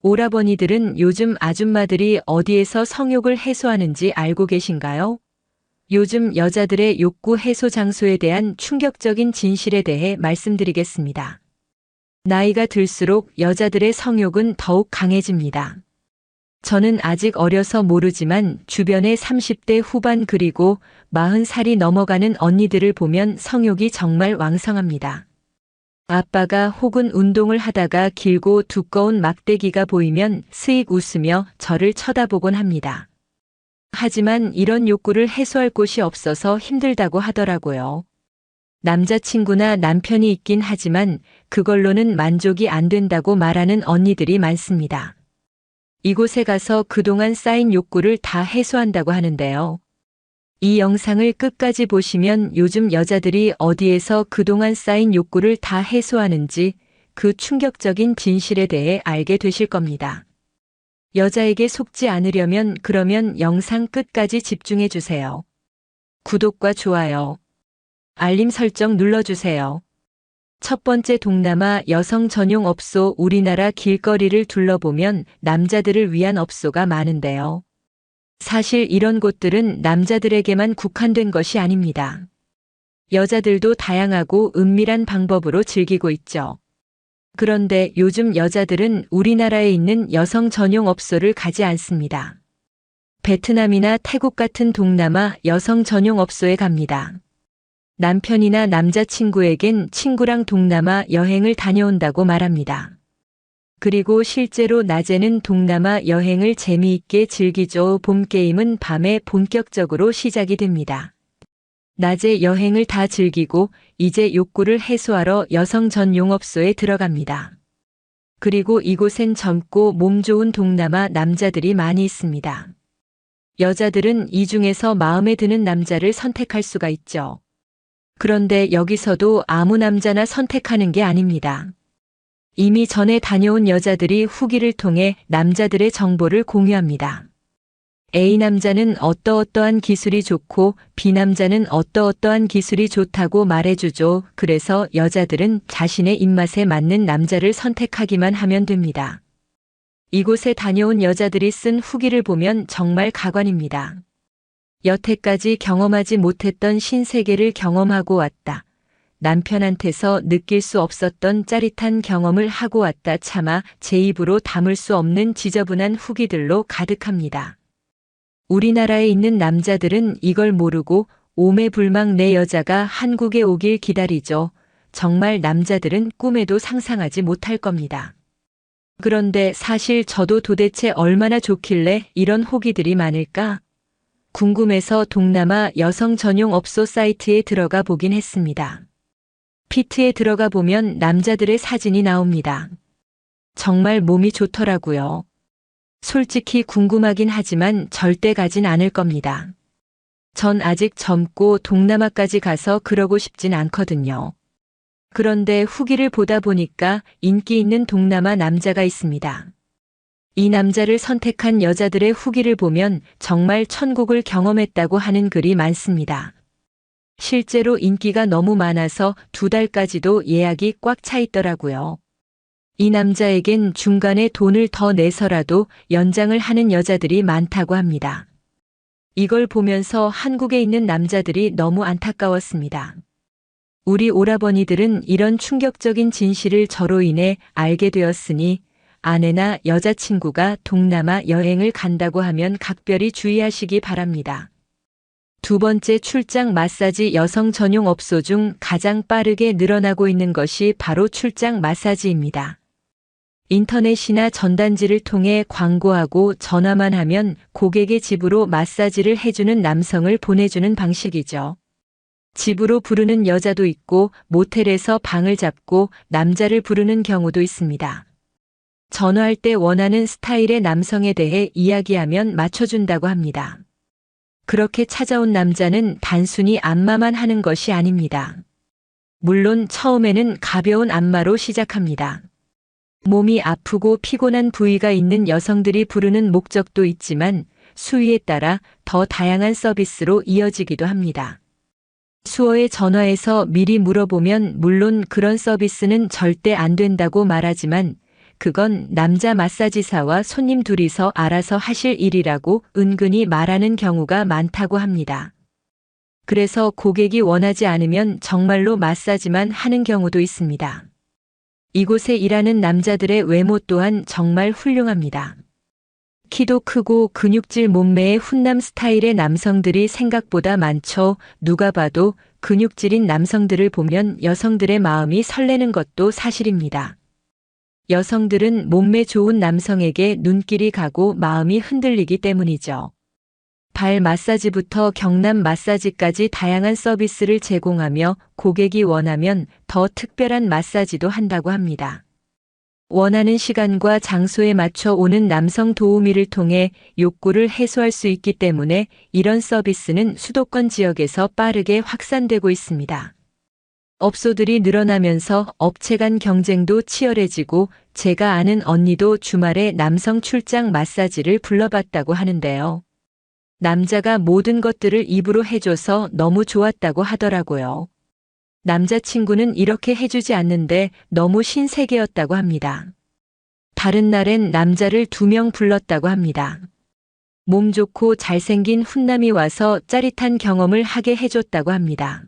오라버니들은 요즘 아줌마들이 어디에서 성욕을 해소하는지 알고 계신가요? 요즘 여자들의 욕구 해소 장소에 대한 충격적인 진실에 대해 말씀드리겠습니다. 나이가 들수록 여자들의 성욕은 더욱 강해집니다. 저는 아직 어려서 모르지만 주변의 30대 후반 그리고 40살이 넘어가는 언니들을 보면 성욕이 정말 왕성합니다. 아빠가 혹은 운동을 하다가 길고 두꺼운 막대기가 보이면 스익 웃으며 저를 쳐다보곤 합니다. 하지만 이런 욕구를 해소할 곳이 없어서 힘들다고 하더라고요. 남자친구나 남편이 있긴 하지만 그걸로는 만족이 안 된다고 말하는 언니들이 많습니다. 이곳에 가서 그동안 쌓인 욕구를 다 해소한다고 하는데요. 이 영상을 끝까지 보시면 요즘 여자들이 어디에서 그동안 쌓인 욕구를 다 해소하는지 그 충격적인 진실에 대해 알게 되실 겁니다. 여자에게 속지 않으려면 그러면 영상 끝까지 집중해 주세요. 구독과 좋아요, 알림 설정 눌러주세요. 첫 번째, 동남아 여성 전용 업소. 우리나라 길거리를 둘러보면 남자들을 위한 업소가 많은데요. 사실 이런 곳들은 남자들에게만 국한된 것이 아닙니다. 여자들도 다양하고 은밀한 방법으로 즐기고 있죠. 그런데 요즘 여자들은 우리나라에 있는 여성 전용 업소를 가지 않습니다. 베트남이나 태국 같은 동남아 여성 전용 업소에 갑니다. 남편이나 남자친구에겐 친구랑 동남아 여행을 다녀온다고 말합니다. 그리고 실제로 낮에는 동남아 여행을 재미있게 즐기죠. 봄 게임은 밤에 본격적으로 시작이 됩니다. 낮에 여행을 다 즐기고 이제 욕구를 해소하러 여성 전용업소에 들어갑니다. 그리고 이곳엔 젊고 몸 좋은 동남아 남자들이 많이 있습니다. 여자들은 이 중에서 마음에 드는 남자를 선택할 수가 있죠. 그런데 여기서도 아무 남자나 선택하는 게 아닙니다. 이미 전에 다녀온 여자들이 후기를 통해 남자들의 정보를 공유합니다. A 남자는 어떠어떠한 기술이 좋고 B 남자는 어떠어떠한 기술이 좋다고 말해주죠. 그래서 여자들은 자신의 입맛에 맞는 남자를 선택하기만 하면 됩니다. 이곳에 다녀온 여자들이 쓴 후기를 보면 정말 가관입니다. 여태까지 경험하지 못했던 신세계를 경험하고 왔다. 남편한테서 느낄 수 없었던 짜릿한 경험을 하고 왔다. 차마 제 입으로 담을 수 없는 지저분한 후기들로 가득합니다. 우리나라에 있는 남자들은 이걸 모르고 오매불망 내 여자가 한국에 오길 기다리죠. 정말 남자들은 꿈에도 상상하지 못할 겁니다. 그런데 사실 저도 도대체 얼마나 좋길래 이런 후기들이 많을까? 궁금해서 동남아 여성 전용 업소 사이트에 들어가 보긴 했습니다. 피트에 들어가 보면 남자들의 사진이 나옵니다. 정말 몸이 좋더라고요. 솔직히 궁금하긴 하지만 절대 가진 않을 겁니다. 전 아직 젊고 동남아까지 가서 그러고 싶진 않거든요. 그런데 후기를 보다 보니까 인기 있는 동남아 남자가 있습니다. 이 남자를 선택한 여자들의 후기를 보면 정말 천국을 경험했다고 하는 글이 많습니다. 실제로 인기가 너무 많아서 2달까지도 예약이 꽉 차 있더라고요. 이 남자에겐 중간에 돈을 더 내서라도 연장을 하는 여자들이 많다고 합니다. 이걸 보면서 한국에 있는 남자들이 너무 안타까웠습니다. 우리 오라버니들은 이런 충격적인 진실을 저로 인해 알게 되었으니 아내나 여자친구가 동남아 여행을 간다고 하면 각별히 주의하시기 바랍니다. 두 번째, 출장 마사지. 여성 전용 업소 중 가장 빠르게 늘어나고 있는 것이 바로 출장 마사지입니다. 인터넷이나 전단지를 통해 광고하고 전화만 하면 고객의 집으로 마사지를 해주는 남성을 보내주는 방식이죠. 집으로 부르는 여자도 있고 모텔에서 방을 잡고 남자를 부르는 경우도 있습니다. 전화할 때 원하는 스타일의 남성에 대해 이야기하면 맞춰준다고 합니다. 그렇게 찾아온 남자는 단순히 안마만 하는 것이 아닙니다. 물론 처음에는 가벼운 안마로 시작합니다. 몸이 아프고 피곤한 부위가 있는 여성들이 부르는 목적도 있지만 수위에 따라 더 다양한 서비스로 이어지기도 합니다. 수어에 전화해서 미리 물어보면 물론 그런 서비스는 절대 안 된다고 말하지만 그건 남자 마사지사와 손님 둘이서 알아서 하실 일이라고 은근히 말하는 경우가 많다고 합니다. 그래서 고객이 원하지 않으면 정말로 마사지만 하는 경우도 있습니다. 이곳에 일하는 남자들의 외모 또한 정말 훌륭합니다. 키도 크고 근육질 몸매의 훈남 스타일의 남성들이 생각보다 많죠. 누가 봐도 근육질인 남성들을 보면 여성들의 마음이 설레는 것도 사실입니다. 여성들은 몸매 좋은 남성에게 눈길이 가고 마음이 흔들리기 때문이죠. 발 마사지부터 경남 마사지까지 다양한 서비스를 제공하며 고객이 원하면 더 특별한 마사지도 한다고 합니다. 원하는 시간과 장소에 맞춰 오는 남성 도우미를 통해 욕구를 해소할 수 있기 때문에 이런 서비스는 수도권 지역에서 빠르게 확산되고 있습니다. 업소들이 늘어나면서 업체 간 경쟁도 치열해지고 제가 아는 언니도 주말에 남성 출장 마사지를 불러봤다고 하는데요. 남자가 모든 것들을 입으로 해줘서 너무 좋았다고 하더라고요. 남자친구는 이렇게 해주지 않는데 너무 신세계였다고 합니다. 다른 날엔 남자를 2명 불렀다고 합니다. 몸 좋고 잘생긴 훈남이 와서 짜릿한 경험을 하게 해줬다고 합니다.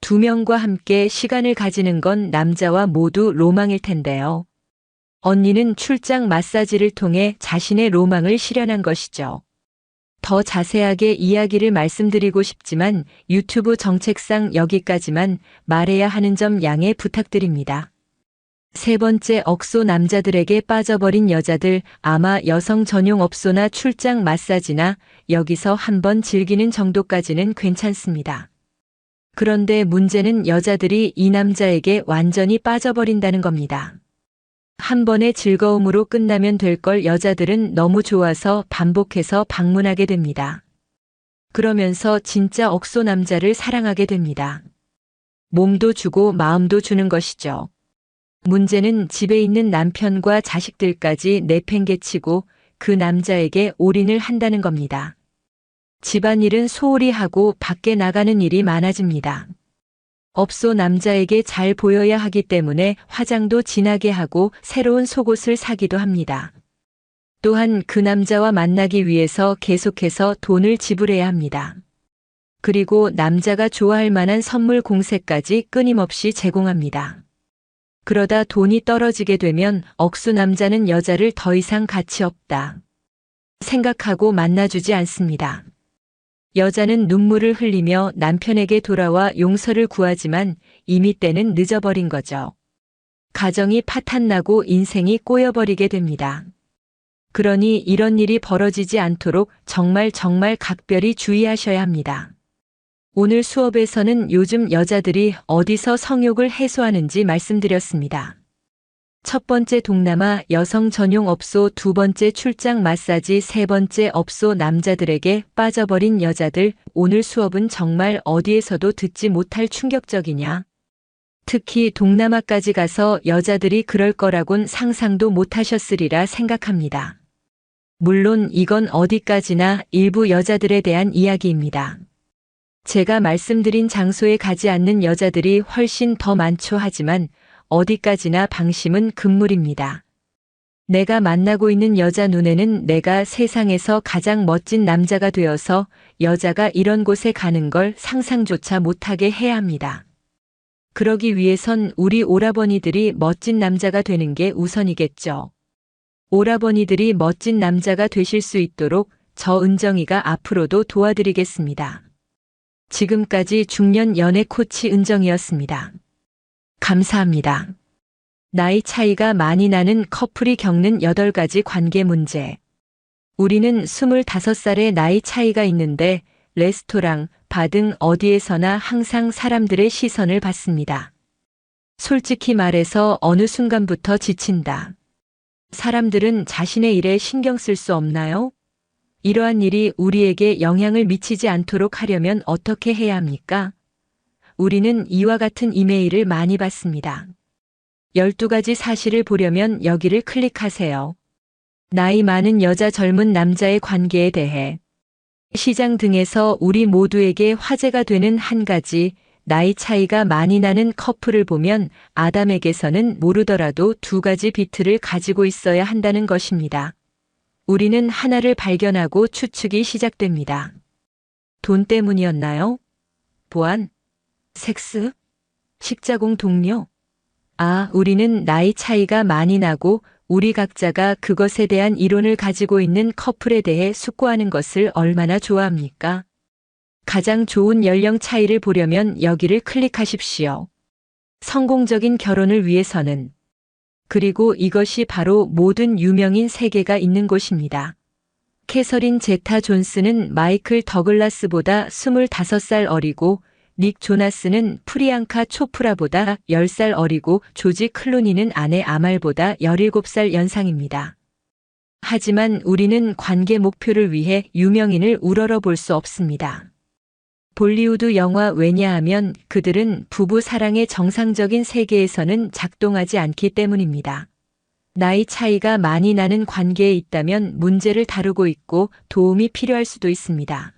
2명과 함께 시간을 가지는 건 남자와 모두 로망일 텐데요. 언니는 출장 마사지를 통해 자신의 로망을 실현한 것이죠. 더 자세하게 이야기를 말씀드리고 싶지만 유튜브 정책상 여기까지만 말해야 하는 점 양해 부탁드립니다. 세 번째, 억소 남자들에게 빠져버린 여자들. 아마 여성 전용 업소나 출장 마사지나 여기서 한번 즐기는 정도까지는 괜찮습니다. 그런데 문제는 여자들이 이 남자에게 완전히 빠져버린다는 겁니다. 한 번의 즐거움으로 끝나면 될 걸 여자들은 너무 좋아서 반복해서 방문하게 됩니다. 그러면서 진짜 억소 남자를 사랑하게 됩니다. 몸도 주고 마음도 주는 것이죠. 문제는 집에 있는 남편과 자식들까지 내팽개치고 그 남자에게 올인을 한다는 겁니다. 집안일은 소홀히 하고 밖에 나가는 일이 많아집니다. 업소 남자에게 잘 보여야 하기 때문에 화장도 진하게 하고 새로운 속옷을 사기도 합니다. 또한 그 남자와 만나기 위해서 계속해서 돈을 지불해야 합니다. 그리고 남자가 좋아할 만한 선물 공세까지 끊임없이 제공합니다. 그러다 돈이 떨어지게 되면 억수 남자는 여자를 더 이상 가치 없다 생각하고 만나주지 않습니다. 여자는 눈물을 흘리며 남편에게 돌아와 용서를 구하지만 이미 때는 늦어버린 거죠. 가정이 파탄나고 인생이 꼬여버리게 됩니다. 그러니 이런 일이 벌어지지 않도록 정말 각별히 주의하셔야 합니다. 오늘 수업에서는 요즘 여자들이 어디서 성욕을 해소하는지 말씀드렸습니다. 첫 번째 동남아 여성 전용 업소, 두 번째 출장 마사지, 세 번째 업소 남자들에게 빠져버린 여자들. 오늘 수업은 정말 어디에서도 듣지 못할 충격적이냐? 특히 동남아까지 가서 여자들이 그럴 거라곤 상상도 못하셨으리라 생각합니다. 물론 이건 어디까지나 일부 여자들에 대한 이야기입니다. 제가 말씀드린 장소에 가지 않는 여자들이 훨씬 더 많죠. 하지만 어디까지나 방심은 금물입니다. 내가 만나고 있는 여자 눈에는 내가 세상에서 가장 멋진 남자가 되어서 여자가 이런 곳에 가는 걸 상상조차 못하게 해야 합니다. 그러기 위해선 우리 오라버니들이 멋진 남자가 되는 게 우선이겠죠. 오라버니들이 멋진 남자가 되실 수 있도록 저 은정이가 앞으로도 도와드리겠습니다. 지금까지 중년 연애 코치 은정이었습니다. 감사합니다. 나이 차이가 많이 나는 커플이 겪는 8가지 관계 문제. 우리는 25살의 나이 차이가 있는데 레스토랑, 바 등 어디에서나 항상 사람들의 시선을 받습니다. 솔직히 말해서 어느 순간부터 지친다. 사람들은 자신의 일에 신경 쓸 수 없나요? 이러한 일이 우리에게 영향을 미치지 않도록 하려면 어떻게 해야 합니까? 우리는 이와 같은 이메일을 많이 받습니다. 12가지 사실을 보려면 여기를 클릭하세요. 나이 많은 여자 젊은 남자의 관계에 대해 시장 등에서 우리 모두에게 화제가 되는 한 가지, 나이 차이가 많이 나는 커플을 보면 아담에게서는 모르더라도 두 가지 비트를 가지고 있어야 한다는 것입니다. 우리는 하나를 발견하고 추측이 시작됩니다. 돈 때문이었나요? 보안? 섹스? 식자공 동료? 우리는 나이 차이가 많이 나고 우리 각자가 그것에 대한 이론을 가지고 있는 커플에 대해 숙고하는 것을 얼마나 좋아합니까? 가장 좋은 연령 차이를 보려면 여기를 클릭하십시오. 성공적인 결혼을 위해서는. 그리고 이것이 바로 모든 유명인 세계가 있는 곳입니다. 캐서린 제타 존스는 마이클 더글라스보다 25살 어리고 닉 조나스는 프리앙카 초프라보다 10살 어리고 조지 클루니는 아내 아말보다 17살 연상입니다. 하지만 우리는 관계 목표를 위해 유명인을 우러러 볼 수 없습니다. 볼리우드 영화 왜냐하면 그들은 부부 사랑의 정상적인 세계에서는 작동하지 않기 때문입니다. 나이 차이가 많이 나는 관계에 있다면 문제를 다루고 있고 도움이 필요할 수도 있습니다.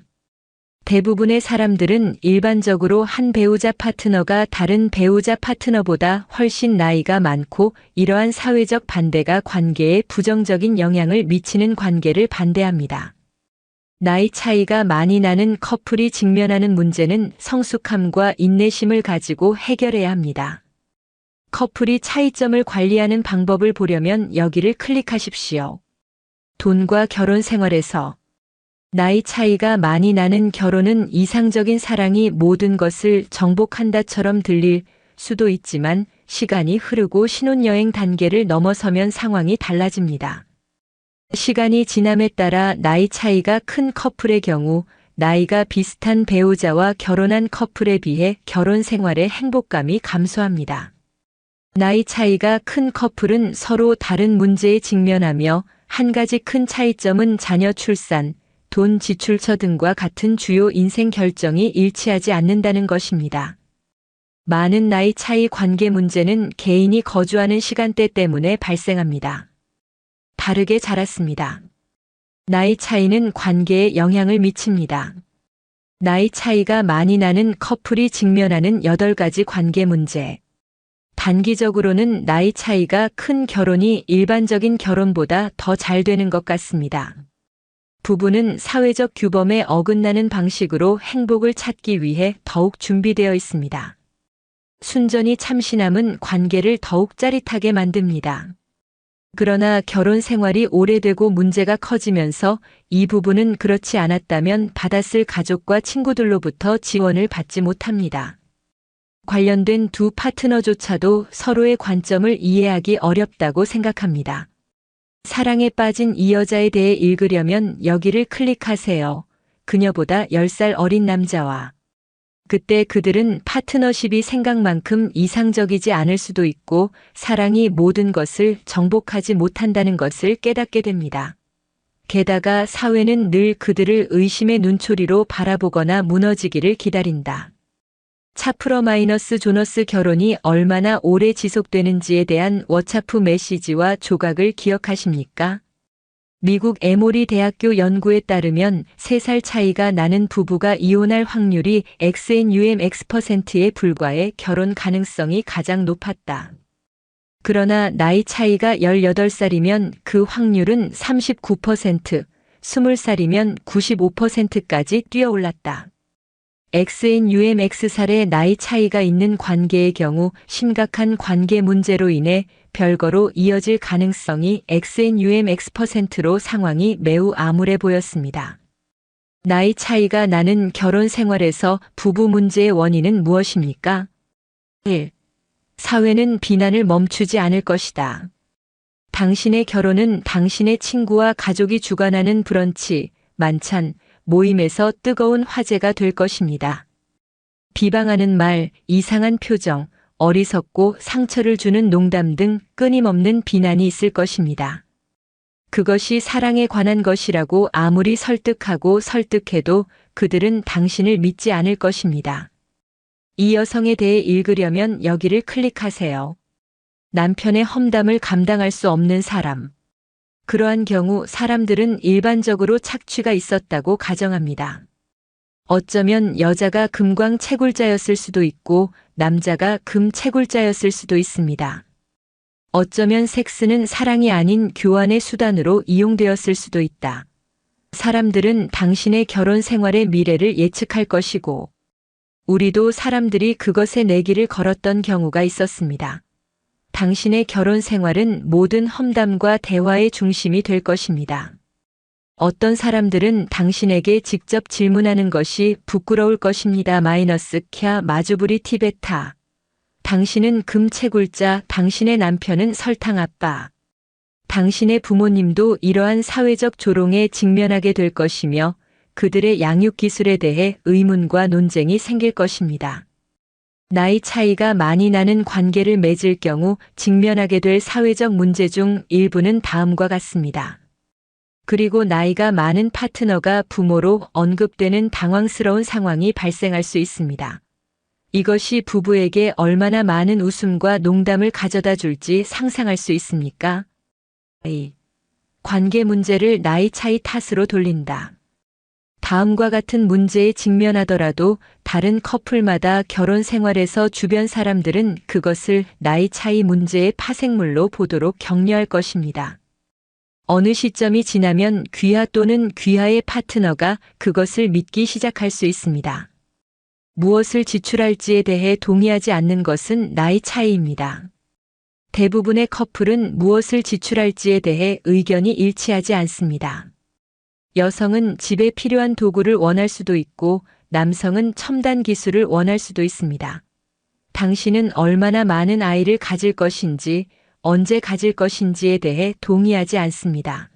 대부분의 사람들은 일반적으로 한 배우자 파트너가 다른 배우자 파트너보다 훨씬 나이가 많고 이러한 사회적 반대가 관계에 부정적인 영향을 미치는 관계를 반대합니다. 나이 차이가 많이 나는 커플이 직면하는 문제는 성숙함과 인내심을 가지고 해결해야 합니다. 커플이 차이점을 관리하는 방법을 보려면 여기를 클릭하십시오. 돈과 결혼 생활에서 나이 차이가 많이 나는 결혼은 이상적인 사랑이 모든 것을 정복한다처럼 들릴 수도 있지만 시간이 흐르고 신혼여행 단계를 넘어서면 상황이 달라집니다. 시간이 지남에 따라 나이 차이가 큰 커플의 경우 나이가 비슷한 배우자와 결혼한 커플에 비해 결혼 생활의 행복감이 감소합니다. 나이 차이가 큰 커플은 서로 다른 문제에 직면하며 한 가지 큰 차이점은 자녀 출산, 돈 지출처 등과 같은 주요 인생 결정이 일치하지 않는다는 것입니다. 많은 나이 차이 관계 문제는 개인이 거주하는 시간대 때문에 발생합니다. 다르게 자랐습니다. 나이 차이는 관계에 영향을 미칩니다. 나이 차이가 많이 나는 커플이 직면하는 8가지 관계 문제. 단기적으로는 나이 차이가 큰 결혼이 일반적인 결혼보다 더 잘 되는 것 같습니다. 부부는 사회적 규범에 어긋나는 방식으로 행복을 찾기 위해 더욱 준비되어 있습니다. 순전히 참신함은 관계를 더욱 짜릿하게 만듭니다. 그러나 결혼 생활이 오래되고 문제가 커지면서 이 부부는 그렇지 않았다면 받았을 가족과 친구들로부터 지원을 받지 못합니다. 관련된 두 파트너조차도 서로의 관점을 이해하기 어렵다고 생각합니다. 사랑에 빠진 이 여자에 대해 읽으려면 여기를 클릭하세요. 그녀보다 10살 어린 남자와. 그때 그들은 파트너십이 생각만큼 이상적이지 않을 수도 있고 사랑이 모든 것을 정복하지 못한다는 것을 깨닫게 됩니다. 게다가 사회는 늘 그들을 의심의 눈초리로 바라보거나 무너지기를 기다린다. 차프러 마이너스 조너스 결혼이 얼마나 오래 지속되는지에 대한 워차프 메시지와 조각을 기억하십니까? 미국 에모리 대학교 연구에 따르면 3살 차이가 나는 부부가 이혼할 확률이 XNUMX%에 불과해 결혼 가능성이 가장 높았다. 그러나 나이 차이가 18살이면 그 확률은 39%, 20살이면 95%까지 뛰어올랐다. XNUMX살의 나이 차이가 있는 관계의 경우 심각한 관계 문제로 인해 별거로 이어질 가능성이 XNUMX%로 상황이 매우 암울해 보였습니다. 나이 차이가 나는 결혼 생활에서 부부 문제의 원인은 무엇입니까? 1. 사회는 비난을 멈추지 않을 것이다. 당신의 결혼은 당신의 친구와 가족이 주관하는 브런치, 만찬, 모임에서 뜨거운 화제가 될 것입니다. 비방하는 말, 이상한 표정, 어리석고 상처를 주는 농담 등 끊임없는 비난이 있을 것입니다. 그것이 사랑에 관한 것이라고 아무리 설득하고 설득해도 그들은 당신을 믿지 않을 것입니다. 이 여성에 대해 읽으려면 여기를 클릭하세요. 남편의 험담을 감당할 수 없는 사람. 그러한 경우 사람들은 일반적으로 착취가 있었다고 가정합니다. 어쩌면 여자가 금광 채굴자였을 수도 있고 남자가 금 채굴자였을 수도 있습니다. 어쩌면 섹스는 사랑이 아닌 교환의 수단으로 이용되었을 수도 있다. 사람들은 당신의 결혼 생활의 미래를 예측할 것이고, 우리도 사람들이 그것에 내기를 걸었던 경우가 있었습니다. 당신의 결혼 생활은 모든 험담과 대화의 중심이 될 것입니다. 어떤 사람들은 당신에게 직접 질문하는 것이 부끄러울 것입니다. 캬 마주부리 티베타. 당신은 금채굴자, 당신의 남편은 설탕 아빠. 당신의 부모님도 이러한 사회적 조롱에 직면하게 될 것이며 그들의 양육 기술에 대해 의문과 논쟁이 생길 것입니다. 나이 차이가 많이 나는 관계를 맺을 경우 직면하게 될 사회적 문제 중 일부는 다음과 같습니다. 그리고 나이가 많은 파트너가 부모로 언급되는 당황스러운 상황이 발생할 수 있습니다. 이것이 부부에게 얼마나 많은 웃음과 농담을 가져다 줄지 상상할 수 있습니까? 관계 문제를 나이 차이 탓으로 돌린다. 다음과 같은 문제에 직면하더라도 다른 커플마다 결혼 생활에서 주변 사람들은 그것을 나이 차이 문제의 파생물로 보도록 격려할 것입니다. 어느 시점이 지나면 귀하 또는 귀하의 파트너가 그것을 믿기 시작할 수 있습니다. 무엇을 지출할지에 대해 동의하지 않는 것은 나이 차이입니다. 대부분의 커플은 무엇을 지출할지에 대해 의견이 일치하지 않습니다. 여성은 집에 필요한 도구를 원할 수도 있고 남성은 첨단 기술을 원할 수도 있습니다. 당신은 얼마나 많은 아이를 가질 것인지, 언제 가질 것인지에 대해 동의하지 않습니다.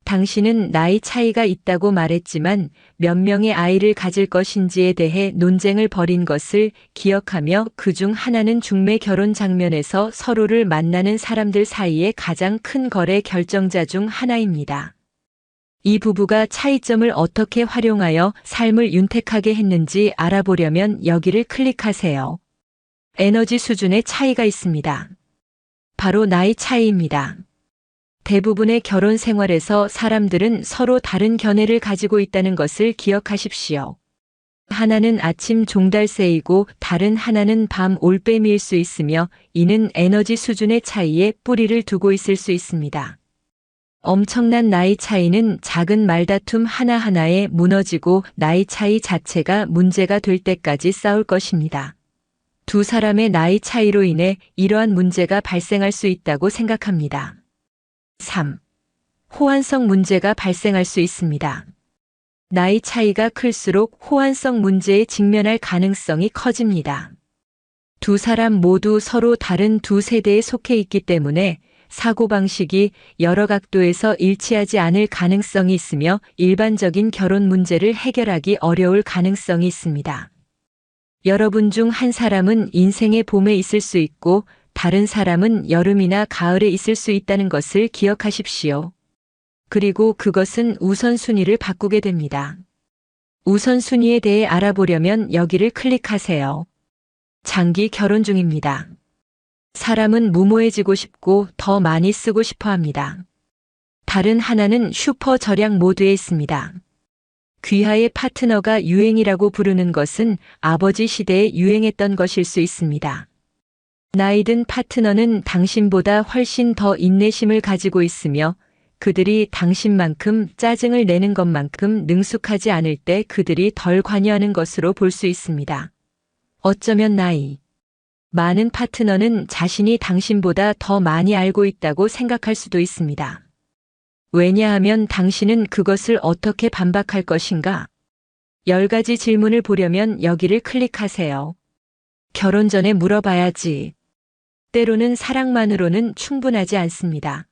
당신은 나이 차이가 있다고 말했지만 몇 명의 아이를 가질 것인지에 대해 논쟁을 벌인 것을 기억하며 그중 하나는 중매 결혼 장면에서 서로를 만나는 사람들 사이의 가장 큰 거래 결정자 중 하나입니다. 이 부부가 차이점을 어떻게 활용하여 삶을 윤택하게 했는지 알아보려면 여기를 클릭하세요. 에너지 수준의 차이가 있습니다. 바로 나이 차이입니다. 대부분의 결혼 생활에서 사람들은 서로 다른 견해를 가지고 있다는 것을 기억하십시오. 하나는 아침 종달새이고 다른 하나는 밤 올빼미일 수 있으며 이는 에너지 수준의 차이에 뿌리를 두고 있을 수 있습니다. 엄청난 나이 차이는 작은 말다툼 하나하나에 무너지고 나이 차이 자체가 문제가 될 때까지 싸울 것입니다. 두 사람의 나이 차이로 인해 이러한 문제가 발생할 수 있다고 생각합니다. 3. 호환성 문제가 발생할 수 있습니다. 나이 차이가 클수록 호환성 문제에 직면할 가능성이 커집니다. 두 사람 모두 서로 다른 두 세대에 속해 있기 때문에 사고방식이 여러 각도에서 일치하지 않을 가능성이 있으며 일반적인 결혼 문제를 해결하기 어려울 가능성이 있습니다. 여러분 중 한 사람은 인생의 봄에 있을 수 있고 다른 사람은 여름이나 가을에 있을 수 있다는 것을 기억하십시오. 그리고 그것은 우선순위를 바꾸게 됩니다. 우선순위에 대해 알아보려면 여기를 클릭하세요. 장기 결혼 중입니다. 사람은 무모해지고 싶고 더 많이 쓰고 싶어 합니다. 다른 하나는 슈퍼 절약 모드에 있습니다. 귀하의 파트너가 유행이라고 부르는 것은 아버지 시대에 유행했던 것일 수 있습니다. 나이든 파트너는 당신보다 훨씬 더 인내심을 가지고 있으며 그들이 당신만큼 짜증을 내는 것만큼 능숙하지 않을 때 그들이 덜 관여하는 것으로 볼 수 있습니다. 어쩌면 나이 많은 파트너는 자신이 당신보다 더 많이 알고 있다고 생각할 수도 있습니다. 왜냐하면 당신은 그것을 어떻게 반박할 것인가? 10가지 질문을 보려면 여기를 클릭하세요. 결혼 전에 물어봐야지. 때로는 사랑만으로는 충분하지 않습니다.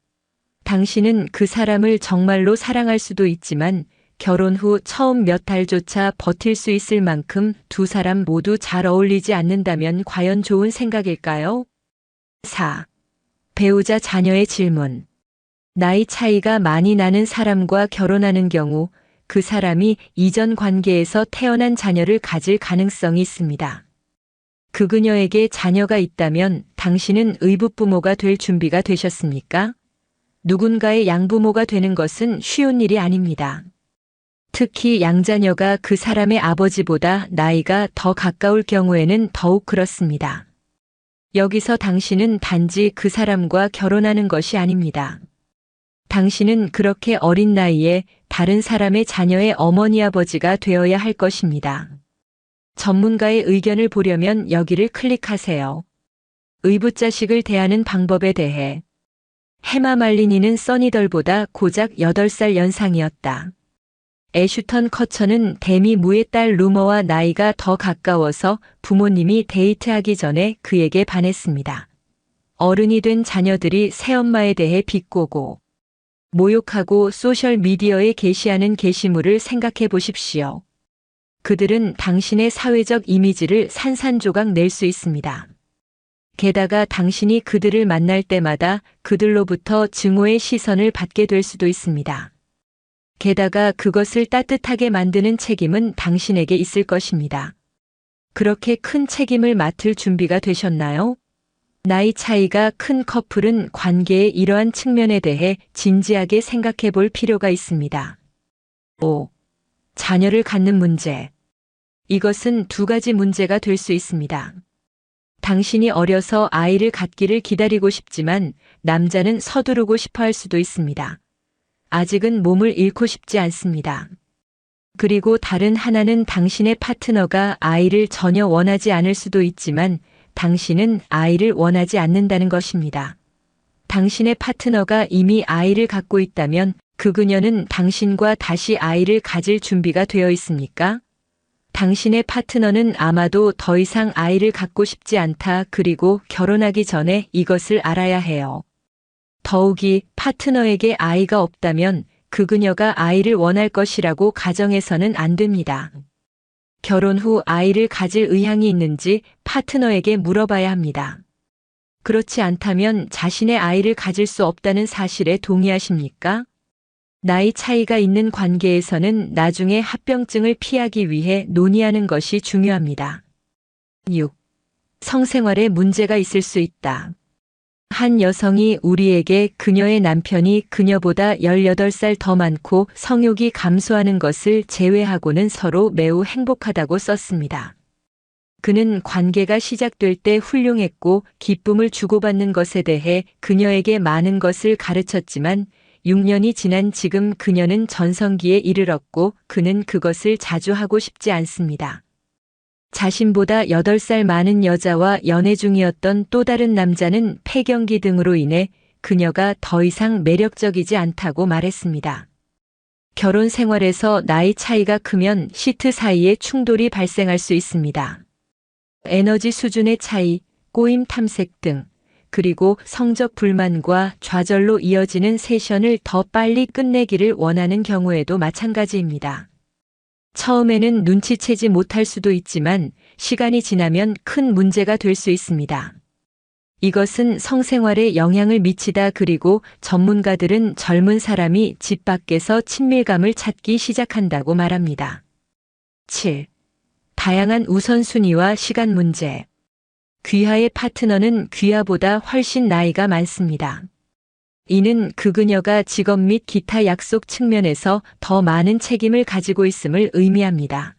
당신은 그 사람을 정말로 사랑할 수도 있지만 결혼 후 처음 몇 달조차 버틸 수 있을 만큼 두 사람 모두 잘 어울리지 않는다면 과연 좋은 생각일까요? 4. 배우자 자녀의 질문. 나이 차이가 많이 나는 사람과 결혼하는 경우 그 사람이 이전 관계에서 태어난 자녀를 가질 가능성이 있습니다. 그 그녀에게 자녀가 있다면 당신은 의붓부모가 될 준비가 되셨습니까? 누군가의 양부모가 되는 것은 쉬운 일이 아닙니다. 특히 양자녀가 그 사람의 아버지보다 나이가 더 가까울 경우에는 더욱 그렇습니다. 여기서 당신은 단지 그 사람과 결혼하는 것이 아닙니다. 당신은 그렇게 어린 나이에 다른 사람의 자녀의 어머니 아버지가 되어야 할 것입니다. 전문가의 의견을 보려면 여기를 클릭하세요. 의붓자식을 대하는 방법에 대해. 헤마 말리니는 써니덜보다 고작 8살 연상이었다. 애슈턴 커처는 데미 무의 딸 루머와 나이가 더 가까워서 부모님이 데이트하기 전에 그에게 반했습니다. 어른이 된 자녀들이 새엄마에 대해 비꼬고 모욕하고 소셜미디어에 게시하는 게시물을 생각해 보십시오. 그들은 당신의 사회적 이미지를 산산조각 낼 수 있습니다. 게다가 당신이 그들을 만날 때마다 그들로부터 증오의 시선을 받게 될 수도 있습니다. 게다가 그것을 따뜻하게 만드는 책임은 당신에게 있을 것입니다. 그렇게 큰 책임을 맡을 준비가 되셨나요? 나이 차이가 큰 커플은 관계의 이러한 측면에 대해 진지하게 생각해 볼 필요가 있습니다. 5. 자녀를 갖는 문제. 이것은 두 가지 문제가 될 수 있습니다. 당신이 어려서 아이를 갖기를 기다리고 싶지만 남자는 서두르고 싶어 할 수도 있습니다. 아직은 몸을 잃고 싶지 않습니다. 그리고 다른 하나는 당신의 파트너가 아이를 전혀 원하지 않을 수도 있지만 당신은 아이를 원하지 않는다는 것입니다. 당신의 파트너가 이미 아이를 갖고 있다면 그 그녀는 당신과 다시 아이를 가질 준비가 되어 있습니까? 당신의 파트너는 아마도 더 이상 아이를 갖고 싶지 않다. 그리고 결혼하기 전에 이것을 알아야 해요. 더욱이 파트너에게 아이가 없다면 그 그녀가 아이를 원할 것이라고 가정해서는 안 됩니다. 결혼 후 아이를 가질 의향이 있는지 파트너에게 물어봐야 합니다. 그렇지 않다면 자신의 아이를 가질 수 없다는 사실에 동의하십니까? 나이 차이가 있는 관계에서는 나중에 합병증을 피하기 위해 논의하는 것이 중요합니다. 6. 성생활에 문제가 있을 수 있다. 한 여성이 우리에게 그녀의 남편이 그녀보다 18살 더 많고 성욕이 감소하는 것을 제외하고는 서로 매우 행복하다고 썼습니다. 그는 관계가 시작될 때 훌륭했고 기쁨을 주고받는 것에 대해 그녀에게 많은 것을 가르쳤지만 6년이 지난 지금 그녀는 전성기에 이르렀고 그는 그것을 자주 하고 싶지 않습니다. 자신보다 8살 많은 여자와 연애 중이었던 또 다른 남자는 폐경기 등으로 인해 그녀가 더 이상 매력적이지 않다고 말했습니다. 결혼 생활에서 나이 차이가 크면 시트 사이에 충돌이 발생할 수 있습니다. 에너지 수준의 차이, 꼬임 탐색 등, 그리고 성적 불만과 좌절로 이어지는 세션을 더 빨리 끝내기를 원하는 경우에도 마찬가지입니다. 처음에는 눈치채지 못할 수도 있지만 시간이 지나면 큰 문제가 될 수 있습니다. 이것은 성생활에 영향을 미치다. 그리고 전문가들은 젊은 사람이 집 밖에서 친밀감을 찾기 시작한다고 말합니다. 7. 다양한 우선순위와 시간 문제. 귀하의 파트너는 귀하보다 훨씬 나이가 많습니다. 이는 그 그녀가 직업 및 기타 약속 측면에서 더 많은 책임을 가지고 있음을 의미합니다.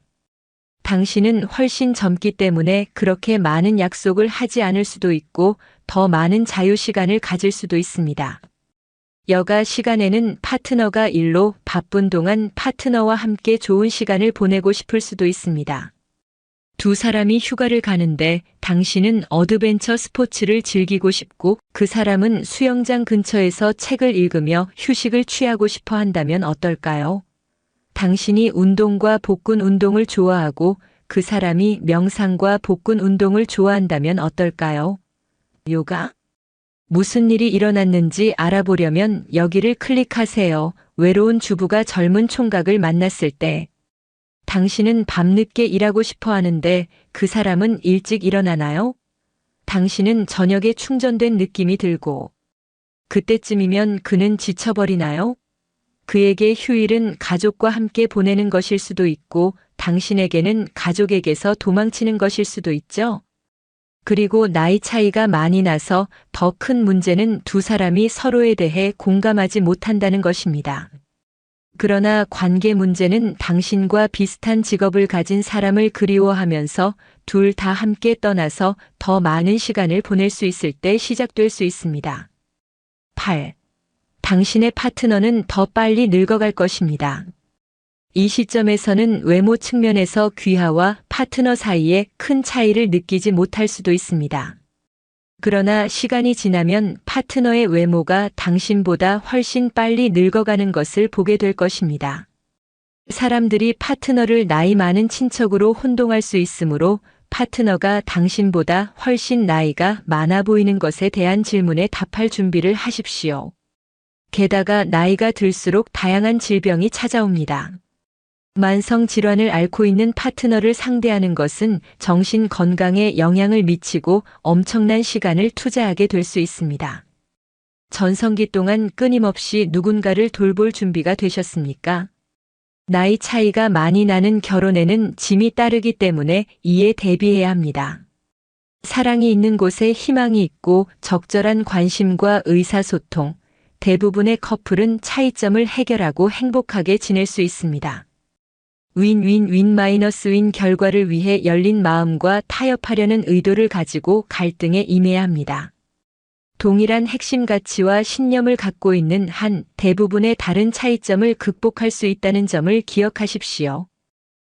당신은 훨씬 젊기 때문에 그렇게 많은 약속을 하지 않을 수도 있고 더 많은 자유 시간을 가질 수도 있습니다. 여가 시간에는 파트너가 일로 바쁜 동안 파트너와 함께 좋은 시간을 보내고 싶을 수도 있습니다. 두 사람이 휴가를 가는데 당신은 어드벤처 스포츠를 즐기고 싶고 그 사람은 수영장 근처에서 책을 읽으며 휴식을 취하고 싶어 한다면 어떨까요? 당신이 운동과 복근 운동을 좋아하고 그 사람이 명상과 복근 운동을 좋아한다면 어떨까요? 요가? 무슨 일이 일어났는지 알아보려면 여기를 클릭하세요. 외로운 주부가 젊은 총각을 만났을 때 당신은 밤늦게 일하고 싶어 하는데 그 사람은 일찍 일어나나요? 당신은 저녁에 충전된 느낌이 들고 그때쯤이면 그는 지쳐버리나요? 그에게 휴일은 가족과 함께 보내는 것일 수도 있고 당신에게는 가족에게서 도망치는 것일 수도 있죠. 그리고 나이 차이가 많이 나서 더 큰 문제는 두 사람이 서로에 대해 공감하지 못한다는 것입니다. 그러나 관계 문제는 당신과 비슷한 직업을 가진 사람을 그리워하면서 둘 다 함께 떠나서 더 많은 시간을 보낼 수 있을 때 시작될 수 있습니다. 8. 당신의 파트너는 더 빨리 늙어갈 것입니다. 이 시점에서는 외모 측면에서 귀하와 파트너 사이에 큰 차이를 느끼지 못할 수도 있습니다. 그러나 시간이 지나면 파트너의 외모가 당신보다 훨씬 빨리 늙어가는 것을 보게 될 것입니다. 사람들이 파트너를 나이 많은 친척으로 혼동할 수 있으므로 파트너가 당신보다 훨씬 나이가 많아 보이는 것에 대한 질문에 답할 준비를 하십시오. 게다가 나이가 들수록 다양한 질병이 찾아옵니다. 만성 질환을 앓고 있는 파트너를 상대하는 것은 정신 건강에 영향을 미치고 엄청난 시간을 투자하게 될 수 있습니다. 전성기 동안 끊임없이 누군가를 돌볼 준비가 되셨습니까? 나이 차이가 많이 나는 결혼에는 짐이 따르기 때문에 이에 대비해야 합니다. 사랑이 있는 곳에 희망이 있고 적절한 관심과 의사소통, 대부분의 커플은 차이점을 해결하고 행복하게 지낼 수 있습니다. 윈 결과를 위해 열린 마음과 타협하려는 의도를 가지고 갈등에 임해야 합니다. 동일한 핵심 가치와 신념을 갖고 있는 한 대부분의 다른 차이점을 극복할 수 있다는 점을 기억하십시오.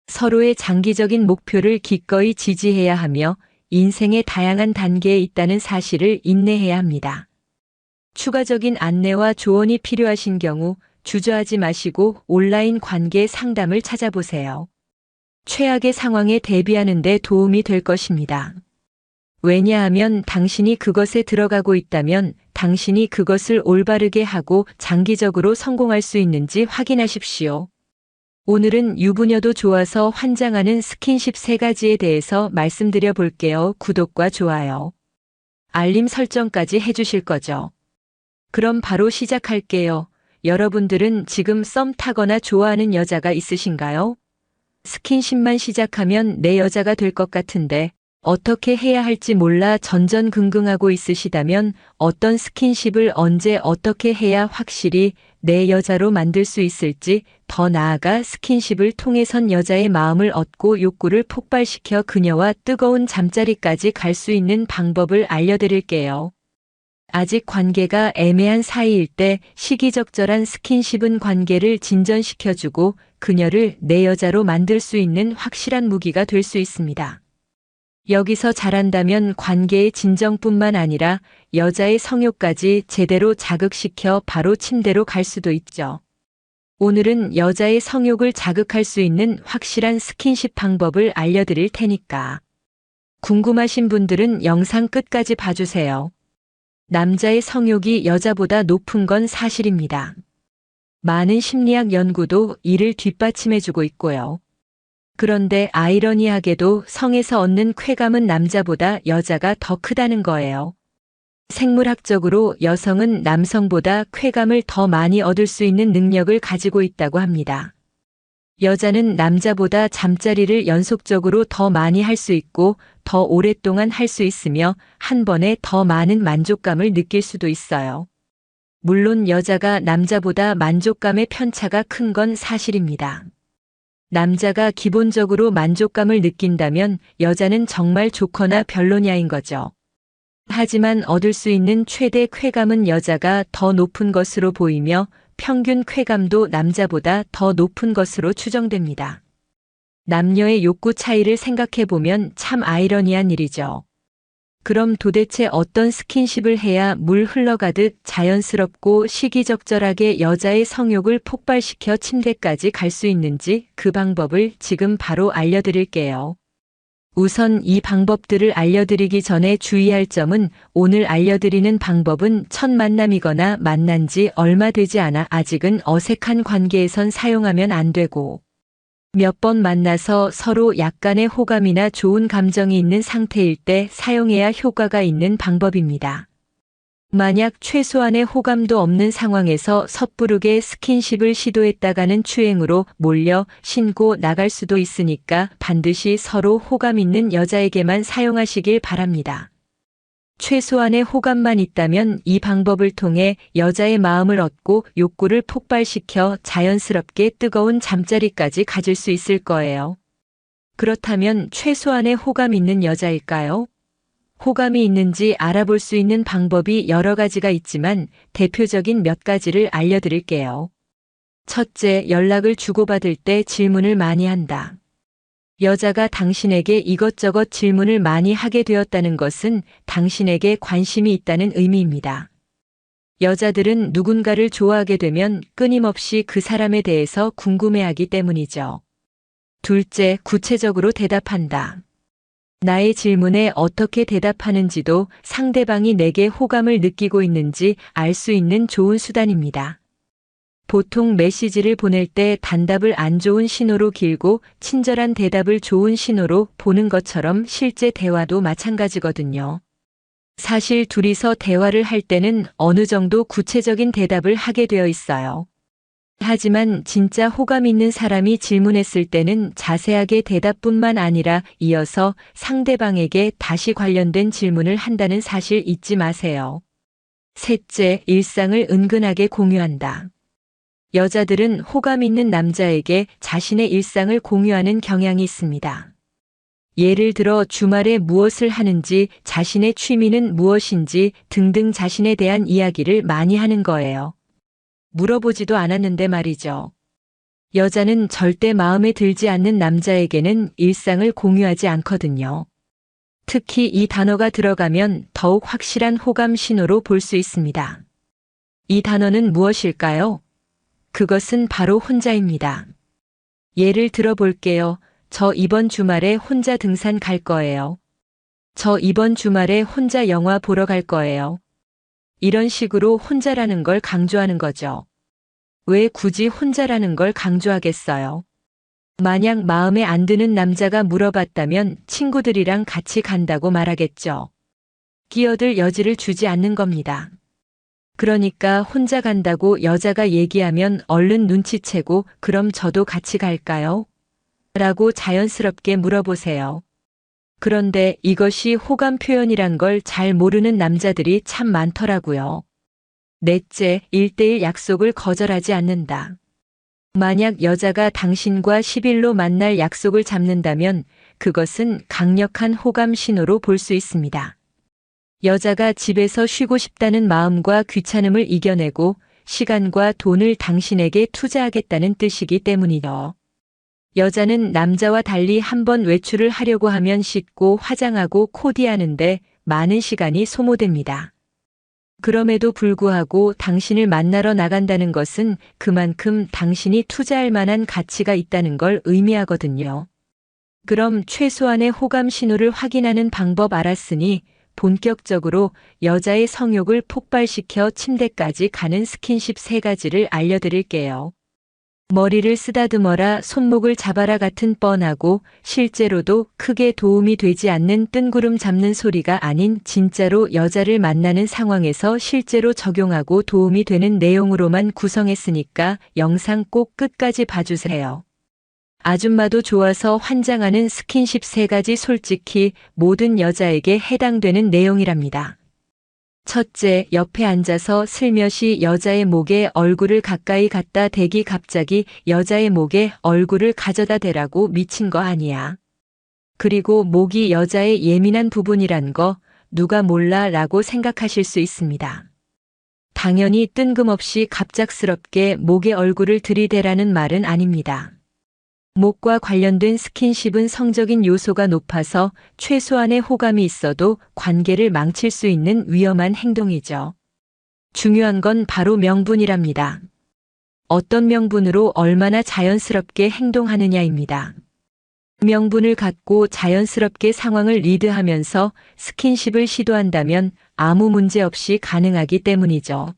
서로의 장기적인 목표를 기꺼이 지지해야 하며 인생의 다양한 단계에 있다는 사실을 인내해야 합니다. 추가적인 안내와 조언이 필요하신 경우 주저하지 마시고 온라인 관계 상담을 찾아보세요. 최악의 상황에 대비하는 데 도움이 될 것입니다. 왜냐하면 당신이 그것에 들어가고 있다면 당신이 그것을 올바르게 하고 장기적으로 성공할 수 있는지 확인하십시오. 오늘은 유부녀도 좋아서 환장하는 스킨십 3가지에 대해서 말씀드려 볼게요. 구독과 좋아요, 알림 설정까지 해주실 거죠? 그럼 바로 시작할게요. 여러분들은 지금 썸 타거나 좋아하는 여자가 있으신가요? 스킨십만 시작하면 내 여자가 될 것 같은데 어떻게 해야 할지 몰라 전전긍긍하고 있으시다면 어떤 스킨십을 언제 어떻게 해야 확실히 내 여자로 만들 수 있을지, 더 나아가 스킨십을 통해선 여자의 마음을 얻고 욕구를 폭발시켜 그녀와 뜨거운 잠자리까지 갈 수 있는 방법을 알려드릴게요. 아직 관계가 애매한 사이일 때 시기적절한 스킨십은 관계를 진전시켜주고 그녀를 내 여자로 만들 수 있는 확실한 무기가 될 수 있습니다. 여기서 잘한다면 관계의 진정뿐만 아니라 여자의 성욕까지 제대로 자극시켜 바로 침대로 갈 수도 있죠. 오늘은 여자의 성욕을 자극할 수 있는 확실한 스킨십 방법을 알려드릴 테니까 궁금하신 분들은 영상 끝까지 봐주세요. 남자의 성욕이 여자보다 높은 건 사실입니다. 많은 심리학 연구도 이를 뒷받침해주고 있고요. 그런데 아이러니하게도 성에서 얻는 쾌감은 남자보다 여자가 더 크다는 거예요. 생물학적으로 여성은 남성보다 쾌감을 더 많이 얻을 수 있는 능력을 가지고 있다고 합니다. 여자는 남자보다 잠자리를 연속적으로 더 많이 할 수 있고 더 오랫동안 할 수 있으며 한 번에 더 많은 만족감을 느낄 수도 있어요. 물론 여자가 남자보다 만족감의 편차가 큰 건 사실입니다. 남자가 기본적으로 만족감을 느낀다면 여자는 정말 좋거나 별로냐인 거죠. 하지만 얻을 수 있는 최대 쾌감은 여자가 더 높은 것으로 보이며 평균 쾌감도 남자보다 더 높은 것으로 추정됩니다. 남녀의 욕구 차이를 생각해보면 참 아이러니한 일이죠. 그럼 도대체 어떤 스킨십을 해야 물 흘러가듯 자연스럽고 시기적절하게 여자의 성욕을 폭발시켜 침대까지 갈 수 있는지 그 방법을 지금 바로 알려드릴게요. 우선 이 방법들을 알려드리기 전에 주의할 점은 오늘 알려드리는 방법은 첫 만남이거나 만난 지 얼마 되지 않아 아직은 어색한 관계에선 사용하면 안 되고 몇 번 만나서 서로 약간의 호감이나 좋은 감정이 있는 상태일 때 사용해야 효과가 있는 방법입니다. 만약 최소한의 호감도 없는 상황에서 섣부르게 스킨십을 시도했다가는 추행으로 몰려 신고 나갈 수도 있으니까 반드시 서로 호감 있는 여자에게만 사용하시길 바랍니다. 최소한의 호감만 있다면 이 방법을 통해 여자의 마음을 얻고 욕구를 폭발시켜 자연스럽게 뜨거운 잠자리까지 가질 수 있을 거예요. 그렇다면 최소한의 호감 있는 여자일까요? 호감이 있는지 알아볼 수 있는 방법이 여러 가지가 있지만 대표적인 몇 가지를 알려드릴게요. 첫째, 연락을 주고받을 때 질문을 많이 한다. 여자가 당신에게 이것저것 질문을 많이 하게 되었다는 것은 당신에게 관심이 있다는 의미입니다. 여자들은 누군가를 좋아하게 되면 끊임없이 그 사람에 대해서 궁금해하기 때문이죠. 둘째, 구체적으로 대답한다. 나의 질문에 어떻게 대답하는지도 상대방이 내게 호감을 느끼고 있는지 알 수 있는 좋은 수단입니다. 보통 메시지를 보낼 때 단답을 안 좋은 신호로 길고 친절한 대답을 좋은 신호로 보는 것처럼 실제 대화도 마찬가지거든요. 사실 둘이서 대화를 할 때는 어느 정도 구체적인 대답을 하게 되어 있어요. 하지만 진짜 호감 있는 사람이 질문했을 때는 자세하게 대답뿐만 아니라 이어서 상대방에게 다시 관련된 질문을 한다는 사실 잊지 마세요. 셋째, 일상을 은근하게 공유한다. 여자들은 호감 있는 남자에게 자신의 일상을 공유하는 경향이 있습니다. 예를 들어 주말에 무엇을 하는지, 자신의 취미는 무엇인지 등등 자신에 대한 이야기를 많이 하는 거예요. 물어보지도 않았는데 말이죠. 여자는 절대 마음에 들지 않는 남자에게는 일상을 공유하지 않거든요. 특히 이 단어가 들어가면 더욱 확실한 호감 신호로 볼 수 있습니다. 이 단어는 무엇일까요? 그것은 바로 혼자입니다. 예를 들어 볼게요. 저 이번 주말에 혼자 등산 갈 거예요. 저 이번 주말에 혼자 영화 보러 갈 거예요. 이런 식으로 혼자라는 걸 강조하는 거죠. 왜 굳이 혼자라는 걸 강조하겠어요? 만약 마음에 안 드는 남자가 물어봤다면 친구들이랑 같이 간다고 말하겠죠. 끼어들 여지를 주지 않는 겁니다. 그러니까 혼자 간다고 여자가 얘기하면 얼른 눈치채고 그럼 저도 같이 갈까요? 라고 자연스럽게 물어보세요. 그런데 이것이 호감 표현이란 걸 잘 모르는 남자들이 참 많더라고요. 넷째, 1:1 약속을 거절하지 않는다. 만약 여자가 당신과 10일로 만날 약속을 잡는다면 그것은 강력한 호감 신호로 볼 수 있습니다. 여자가 집에서 쉬고 싶다는 마음과 귀찮음을 이겨내고 시간과 돈을 당신에게 투자하겠다는 뜻이기 때문이죠. 여자는 남자와 달리 한번 외출을 하려고 하면 씻고 화장하고 코디하는데 많은 시간이 소모됩니다. 그럼에도 불구하고 당신을 만나러 나간다는 것은 그만큼 당신이 투자할 만한 가치가 있다는 걸 의미하거든요. 그럼 최소한의 호감 신호를 확인하는 방법 알았으니 본격적으로 여자의 성욕을 폭발시켜 침대까지 가는 스킨십 3가지를 알려드릴게요. 머리를 쓰다듬어라, 손목을 잡아라 같은 뻔하고 실제로도 크게 도움이 되지 않는 뜬구름 잡는 소리가 아닌 진짜로 여자를 만나는 상황에서 실제로 적용하고 도움이 되는 내용으로만 구성했으니까 영상 꼭 끝까지 봐주세요. 아줌마도 좋아서 환장하는 스킨십 3가지 솔직히 모든 여자에게 해당되는 내용이랍니다. 첫째, 옆에 앉아서 슬며시 여자의 목에 얼굴을 가까이 갖다 대기. 갑자기 여자의 목에 얼굴을 가져다 대라고 미친 거 아니야. 그리고 목이 여자의 예민한 부분이란 거 누가 몰라 라고 생각하실 수 있습니다. 당연히 뜬금없이 갑작스럽게 목에 얼굴을 들이대라는 말은 아닙니다. 목과 관련된 스킨십은 성적인 요소가 높아서 최소한의 호감이 있어도 관계를 망칠 수 있는 위험한 행동이죠. 중요한 건 바로 명분이랍니다. 어떤 명분으로 얼마나 자연스럽게 행동하느냐입니다. 명분을 갖고 자연스럽게 상황을 리드하면서 스킨십을 시도한다면 아무 문제 없이 가능하기 때문이죠.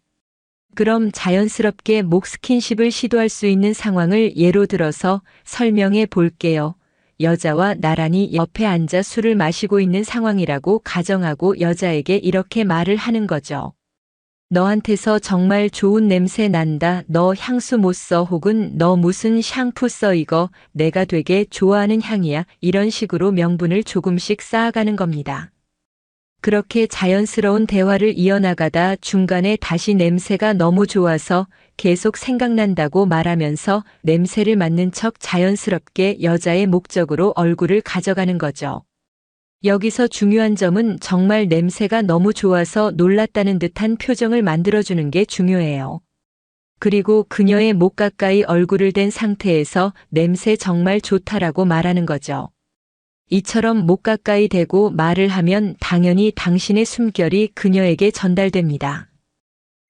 그럼 자연스럽게 목 스킨십을 시도할 수 있는 상황을 예로 들어서 설명해 볼게요. 여자와 나란히 옆에 앉아 술을 마시고 있는 상황이라고 가정하고 여자에게 이렇게 말을 하는 거죠. 너한테서 정말 좋은 냄새 난다. 너 향수 못 써. 혹은 너 무슨 샴푸 써. 이거 내가 되게 좋아하는 향이야. 이런 식으로 명분을 조금씩 쌓아가는 겁니다. 그렇게 자연스러운 대화를 이어나가다 중간에 다시 냄새가 너무 좋아서 계속 생각난다고 말하면서 냄새를 맡는 척 자연스럽게 여자의 목적으로 얼굴을 가져가는 거죠. 여기서 중요한 점은 정말 냄새가 너무 좋아서 놀랐다는 듯한 표정을 만들어주는 게 중요해요. 그리고 그녀의 목 가까이 얼굴을 댄 상태에서 냄새 정말 좋다라고 말하는 거죠. 이처럼 목 가까이 대고 말을 하면 당연히 당신의 숨결이 그녀에게 전달됩니다.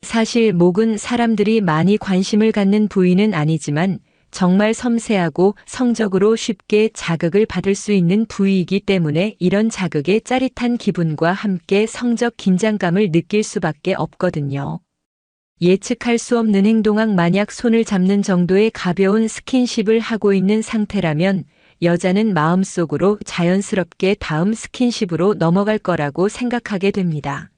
사실 목은 사람들이 많이 관심을 갖는 부위는 아니지만 정말 섬세하고 성적으로 쉽게 자극을 받을 수 있는 부위이기 때문에 이런 자극의 짜릿한 기분과 함께 성적 긴장감을 느낄 수밖에 없거든요. 예측할 수 없는 행동학 만약 손을 잡는 정도의 가벼운 스킨십을 하고 있는 상태라면 여자는 마음속으로 자연스럽게 다음 스킨십으로 넘어갈 거라고 생각하게 됩니다.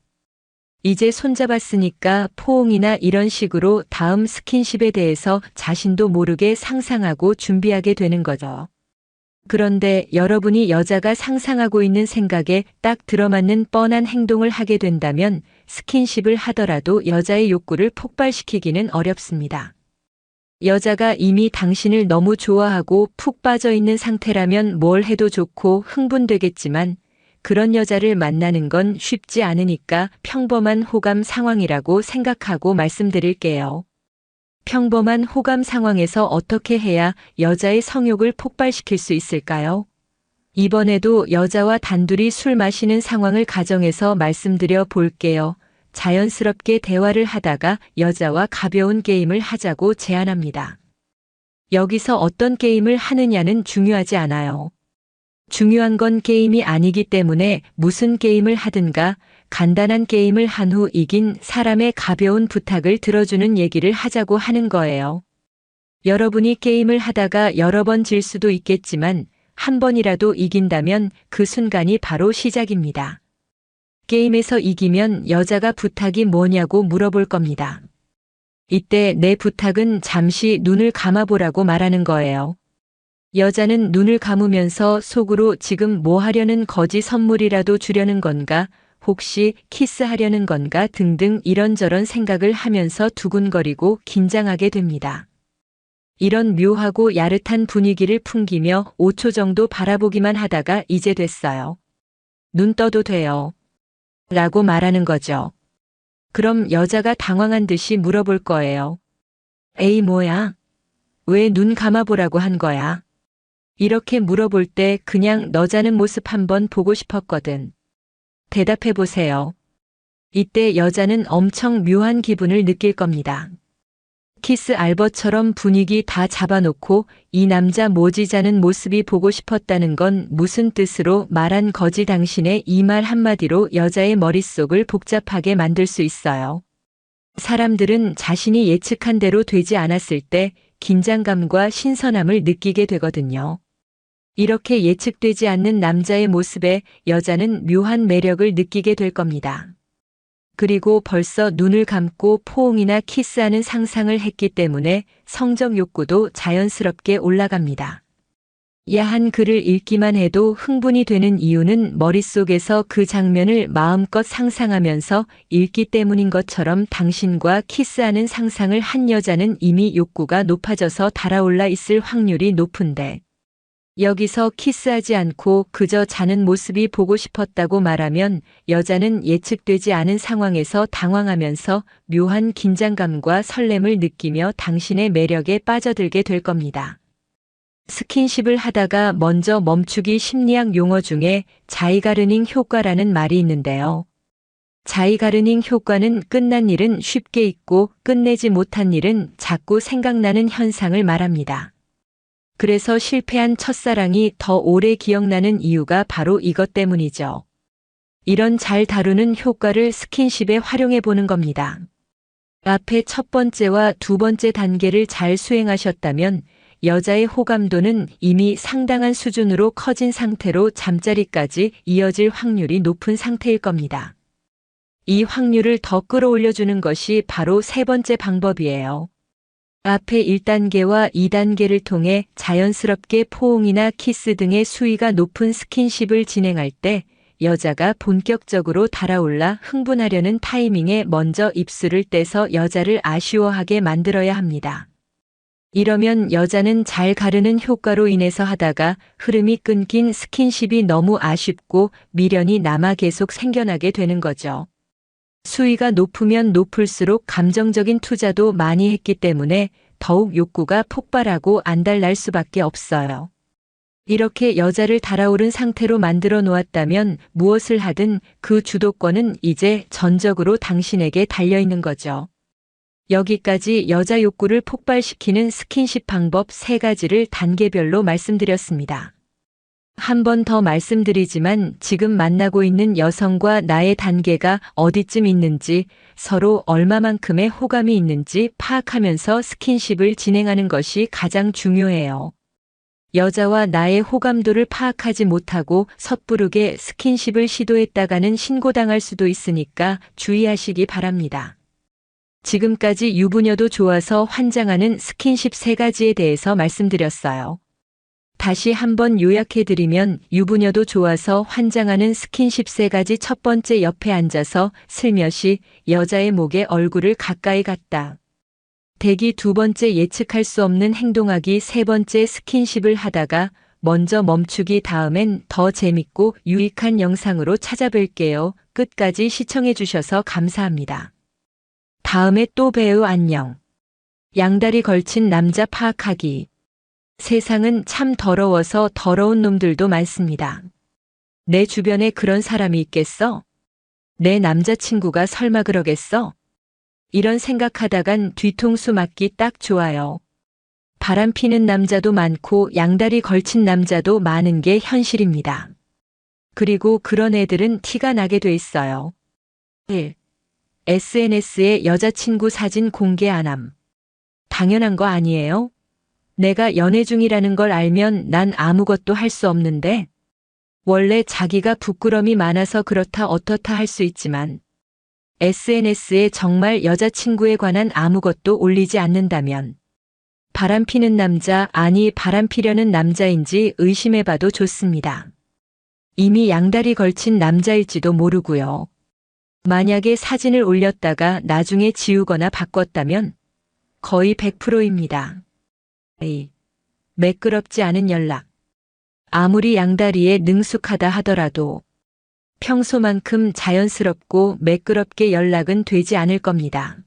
이제 손잡았으니까 포옹이나 이런 식으로 다음 스킨십에 대해서 자신도 모르게 상상하고 준비하게 되는 거죠. 그런데 여러분이 여자가 상상하고 있는 생각에 딱 들어맞는 뻔한 행동을 하게 된다면 스킨십을 하더라도 여자의 욕구를 폭발시키기는 어렵습니다. 여자가 이미 당신을 너무 좋아하고 푹 빠져 있는 상태라면 뭘 해도 좋고 흥분되겠지만 그런 여자를 만나는 건 쉽지 않으니까 평범한 호감 상황이라고 생각하고 말씀드릴게요. 평범한 호감 상황에서 어떻게 해야 여자의 성욕을 폭발시킬 수 있을까요? 이번에도 여자와 단둘이 술 마시는 상황을 가정해서 말씀드려 볼게요. 자연스럽게 대화를 하다가 여자와 가벼운 게임을 하자고 제안합니다. 여기서 어떤 게임을 하느냐는 중요하지 않아요. 중요한 건 게임이 아니기 때문에 무슨 게임을 하든가 간단한 게임을 한 후 이긴 사람의 가벼운 부탁을 들어주는 얘기를 하자고 하는 거예요. 여러분이 게임을 하다가 여러 번 질 수도 있겠지만 한 번이라도 이긴다면 그 순간이 바로 시작입니다. 게임에서 이기면 여자가 부탁이 뭐냐고 물어볼 겁니다. 이때 내 부탁은 잠시 눈을 감아보라고 말하는 거예요. 여자는 눈을 감으면서 속으로 지금 뭐 하려는 거지, 선물이라도 주려는 건가, 혹시 키스하려는 건가 등등 이런저런 생각을 하면서 두근거리고 긴장하게 됩니다. 이런 묘하고 야릇한 분위기를 풍기며 5초 정도 바라보기만 하다가 이제 됐어요. 눈 떠도 돼요. 라고 말하는 거죠. 그럼 여자가 당황한 듯이 물어볼 거예요. 에이 뭐야? 왜 눈 감아보라고 한 거야? 이렇게 물어볼 때 그냥 너 자는 모습 한번 보고 싶었거든. 대답해 보세요. 이때 여자는 엄청 묘한 기분을 느낄 겁니다. 키스 알버처럼 분위기 다 잡아놓고 이 남자 뭐지 자는 모습이 보고 싶었다는 건 무슨 뜻으로 말한 거지. 당신의 이 말 한마디로 여자의 머릿속을 복잡하게 만들 수 있어요. 사람들은 자신이 예측한 대로 되지 않았을 때 긴장감과 신선함을 느끼게 되거든요. 이렇게 예측되지 않는 남자의 모습에 여자는 묘한 매력을 느끼게 될 겁니다. 그리고 벌써 눈을 감고 포옹이나 키스하는 상상을 했기 때문에 성적 욕구도 자연스럽게 올라갑니다. 야한 글을 읽기만 해도 흥분이 되는 이유는 머릿속에서 그 장면을 마음껏 상상하면서 읽기 때문인 것처럼 당신과 키스하는 상상을 한 여자는 이미 욕구가 높아져서 달아올라 있을 확률이 높은데 여기서 키스하지 않고 그저 자는 모습이 보고 싶었다고 말하면 여자는 예측되지 않은 상황에서 당황하면서 묘한 긴장감과 설렘을 느끼며 당신의 매력에 빠져들게 될 겁니다. 스킨십을 하다가 먼저 멈추기 심리학 용어 중에 자이가르닝 효과라는 말이 있는데요. 자이가르닝 효과는 끝난 일은 쉽게 잊고 끝내지 못한 일은 자꾸 생각나는 현상을 말합니다. 그래서 실패한 첫사랑이 더 오래 기억나는 이유가 바로 이것 때문이죠. 이런 잘 다루는 효과를 스킨십에 활용해 보는 겁니다. 앞에 첫 번째와 두 번째 단계를 잘 수행하셨다면 여자의 호감도는 이미 상당한 수준으로 커진 상태로 잠자리까지 이어질 확률이 높은 상태일 겁니다. 이 확률을 더 끌어올려주는 것이 바로 세 번째 방법이에요. 앞에 1단계와 2단계를 통해 자연스럽게 포옹이나 키스 등의 수위가 높은 스킨십을 진행할 때 여자가 본격적으로 달아올라 흥분하려는 타이밍에 먼저 입술을 떼서 여자를 아쉬워하게 만들어야 합니다. 이러면 여자는 잘 가르는 효과로 인해서 하다가 흐름이 끊긴 스킨십이 너무 아쉽고 미련이 남아 계속 생겨나게 되는 거죠. 수위가 높으면 높을수록 감정적인 투자도 많이 했기 때문에 더욱 욕구가 폭발하고 안달날 수밖에 없어요. 이렇게 여자를 달아오른 상태로 만들어 놓았다면 무엇을 하든 그 주도권은 이제 전적으로 당신에게 달려있는 거죠. 여기까지 여자 욕구를 폭발시키는 스킨십 방법 3가지를 단계별로 말씀드렸습니다. 한 번 더 말씀드리지만 지금 만나고 있는 여성과 나의 단계가 어디쯤 있는지, 서로 얼마만큼의 호감이 있는지 파악하면서 스킨십을 진행하는 것이 가장 중요해요. 여자와 나의 호감도를 파악하지 못하고 섣부르게 스킨십을 시도했다가는 신고당할 수도 있으니까 주의하시기 바랍니다. 지금까지 유부녀도 좋아서 환장하는 스킨십 3가지에 대해서 말씀드렸어요. 다시 한번 요약해드리면 유부녀도 좋아서 환장하는 스킨십 3가지. 첫 번째, 옆에 앉아서 슬며시 여자의 목에 얼굴을 가까이 갖다 대기. 두 번째, 예측할 수 없는 행동하기. 세 번째, 스킨십을 하다가 먼저 멈추기. 다음엔 더 재밌고 유익한 영상으로 찾아뵐게요. 끝까지 시청해주셔서 감사합니다. 다음에 또 봬요. 안녕. 양다리 걸친 남자 파악하기. 세상은 참 더러워서 더러운 놈들도 많습니다. 내 주변에 그런 사람이 있겠어? 내 남자친구가 설마 그러겠어? 이런 생각하다간 뒤통수 맞기 딱 좋아요. 바람 피는 남자도 많고 양다리 걸친 남자도 많은 게 현실입니다. 그리고 그런 애들은 티가 나게 돼 있어요. 1. SNS에 여자친구 사진 공개 안 함. 당연한 거 아니에요? 내가 연애 중이라는 걸 알면 난 아무것도 할 수 없는데? 원래 자기가 부끄럼이 많아서 그렇다 어떻다 할 수 있지만 SNS에 정말 여자친구에 관한 아무것도 올리지 않는다면 바람 피는 남자, 아니 바람 피려는 남자인지 의심해봐도 좋습니다. 이미 양다리 걸친 남자일지도 모르고요. 만약에 사진을 올렸다가 나중에 지우거나 바꿨다면 거의 100%입니다. 매끄럽지 않은 연락. 아무리 양다리에 능숙하다 하더라도 평소만큼 자연스럽고 매끄럽게 연락은 되지 않을 겁니다.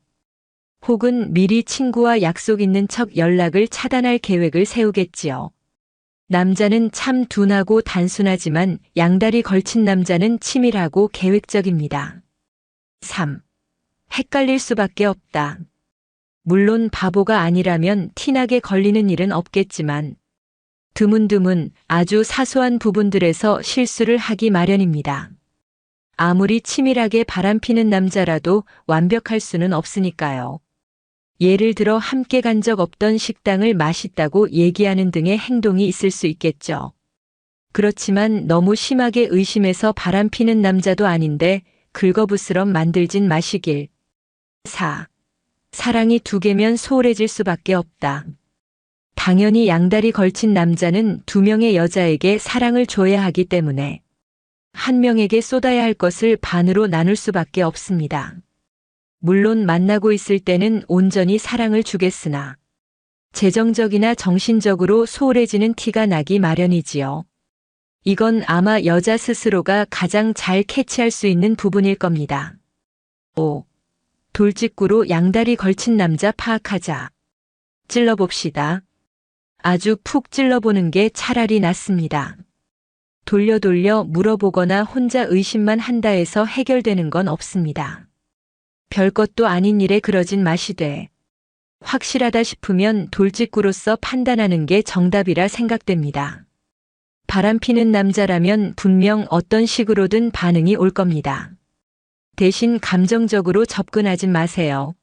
혹은 미리 친구와 약속 있는 척 연락을 차단할 계획을 세우겠지요. 남자는 참 둔하고 단순하지만 양다리 걸친 남자는 치밀하고 계획적입니다. 3. 헷갈릴 수밖에 없다. 물론 바보가 아니라면 티나게 걸리는 일은 없겠지만 드문드문 아주 사소한 부분들에서 실수를 하기 마련입니다. 아무리 치밀하게 바람피는 남자라도 완벽할 수는 없으니까요. 예를 들어 함께 간 적 없던 식당을 맛있다고 얘기하는 등의 행동이 있을 수 있겠죠. 그렇지만 너무 심하게 의심해서 바람피는 남자도 아닌데 긁어부스럼 만들진 마시길. 4. 사랑이 2개면 소홀해질 수밖에 없다. 당연히 양다리 걸친 남자는 2명의 여자에게 사랑을 줘야 하기 때문에 한 명에게 쏟아야 할 것을 반으로 나눌 수밖에 없습니다. 물론 만나고 있을 때는 온전히 사랑을 주겠으나 재정적이나 정신적으로 소홀해지는 티가 나기 마련이지요. 이건 아마 여자 스스로가 가장 잘 캐치할 수 있는 부분일 겁니다. 5. 돌직구로 양다리 걸친 남자 파악하자. 찔러봅시다. 아주 푹 찔러보는 게 차라리 낫습니다. 돌려 물어보거나 혼자 의심만 한다 해서 해결되는 건 없습니다. 별것도 아닌 일에 그러진 마시되 확실하다 싶으면 돌직구로서 판단하는 게 정답이라 생각됩니다. 바람피는 남자라면 분명 어떤 식으로든 반응이 올 겁니다. 대신 감정적으로 접근하지 마세요.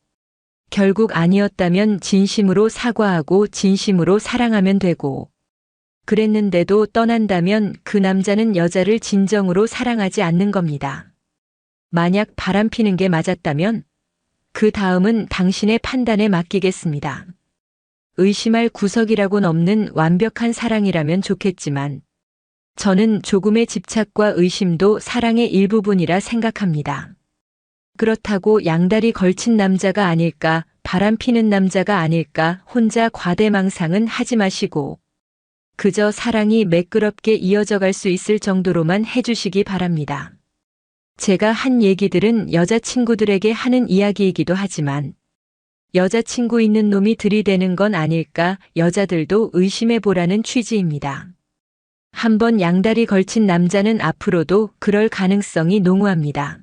결국 아니었다면 진심으로 사과하고 진심으로 사랑하면 되고, 그랬는데도 떠난다면 그 남자는 여자를 진정으로 사랑하지 않는 겁니다. 만약 바람피는 게 맞았다면 그 다음은 당신의 판단에 맡기겠습니다. 의심할 구석이라고는 없는 완벽한 사랑이라면 좋겠지만 저는 조금의 집착과 의심도 사랑의 일부분이라 생각합니다. 그렇다고 양다리 걸친 남자가 아닐까, 바람 피는 남자가 아닐까 혼자 과대망상은 하지 마시고 그저 사랑이 매끄럽게 이어져 갈 수 있을 정도로만 해주시기 바랍니다. 제가 한 얘기들은 여자친구들에게 하는 이야기이기도 하지만 여자친구 있는 놈이 들이대는 건 아닐까 여자들도 의심해 보라는 취지입니다. 한번 양다리 걸친 남자는 앞으로도 그럴 가능성이 농후합니다.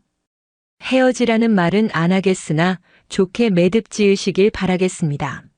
헤어지라는 말은 안 하겠으나 좋게 매듭 지으시길 바라겠습니다.